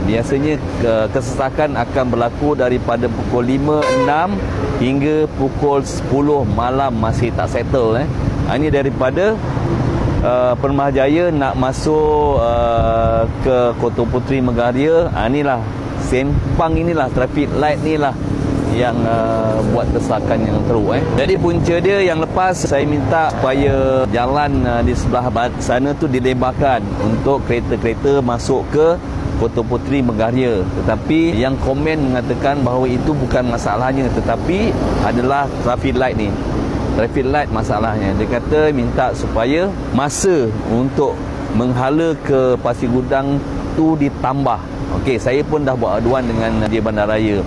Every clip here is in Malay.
Biasanya kesesakan akan berlaku daripada pukul 5, 6 hingga pukul 10 malam masih tak settle. Ini daripada Permah Jaya nak masuk ke Kota Puteri Megaria. Inilah sempang, inilah traffic light ni lah yang buat kesesakan yang teruk. Jadi punca dia yang lepas saya minta supaya jalan di sebelah sana tu dilebarkan untuk kereta-kereta masuk ke Kota Puteri Megaria. Tetapi yang komen mengatakan bahawa itu bukan masalahnya, tetapi adalah traffic light ni. Traffic light masalahnya. Dia kata minta supaya masa untuk menghala ke Pasir Gudang tu ditambah. Okey, saya pun dah buat aduan dengan Majlis Bandaraya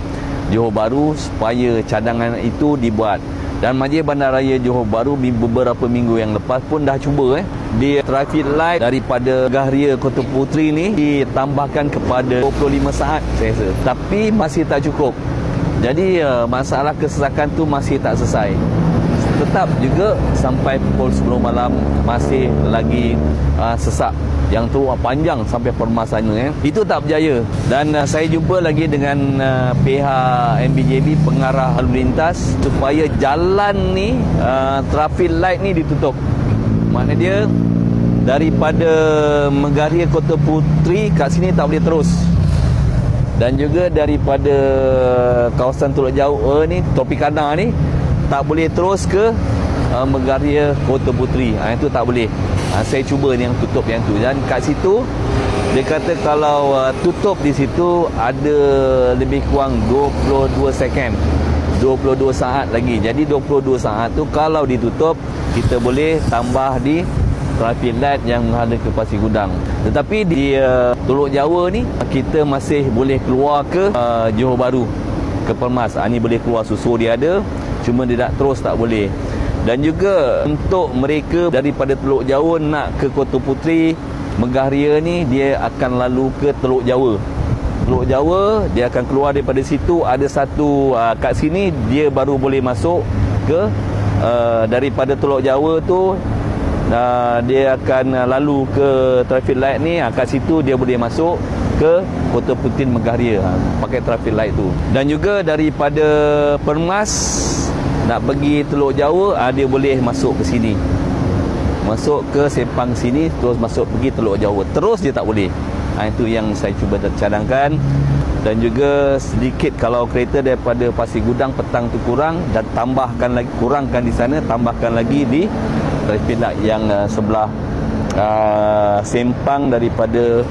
Johor Bahru supaya cadangan itu dibuat. Dan Majlis Bandaraya Johor Bahru beberapa minggu yang lepas pun dah cuba di traffic light daripada Megaria Kota Puteri ni ditambahkan kepada 25 saat saya rasa. Tapi masih tak cukup. Jadi masalah kesesakan tu masih tak selesai. Tetap juga sampai pukul 10 malam masih lagi sesak yang tu panjang sampai Permah sana. Itu tak berjaya. Dan saya jumpa lagi dengan pihak MBJB, pengarah lalu lintas, supaya jalan ni traffic light ni ditutup. Maknanya dia daripada Megaria Kota Puteri kat sini tak boleh terus. Dan juga daripada kawasan Teluk Jauh ni, Tropicana ni tak boleh terus ke Megaria Kota Puteri. Itu tak boleh. Saya cuba yang tutup yang tu. Dan kat situ dia kata kalau tutup di situ ada lebih kurang 22 second, 22 saat lagi. Jadi 22 saat tu kalau ditutup, kita boleh tambah di traffic light yang menghala ke Pasir Gudang. Tetapi di Teluk Jawa ni kita masih boleh keluar ke Johor Bahru, ke Permas. Ni boleh keluar, susu dia ada, cuma dia tak terus tak boleh. Dan juga untuk mereka daripada Teluk Jawa nak ke Kota Puteri Megaria ni, dia akan lalu ke Teluk Jawa. Teluk Jawa dia akan keluar daripada situ, ada satu kat sini dia baru boleh masuk ke daripada Teluk Jawa tu. Dia akan lalu ke traffic light ni, kat situ dia boleh masuk ke Kota Puteri Megaria pakai traffic light tu. Dan juga daripada Permas nak pergi Teluk Jawa, dia boleh masuk ke sini, masuk ke Sepang sini, terus masuk pergi Teluk Jawa. Terus dia tak boleh. Itu yang saya cuba cadangkan. Dan juga sedikit kalau kereta daripada Pasir Gudang petang tu kurang, dan tambahkan lagi, kurangkan di sana, tambahkan lagi di traffic light yang sebelah sempang daripada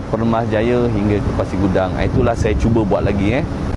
Permah Jaya hingga ke Pasir Gudang. Itulah saya cuba buat lagi.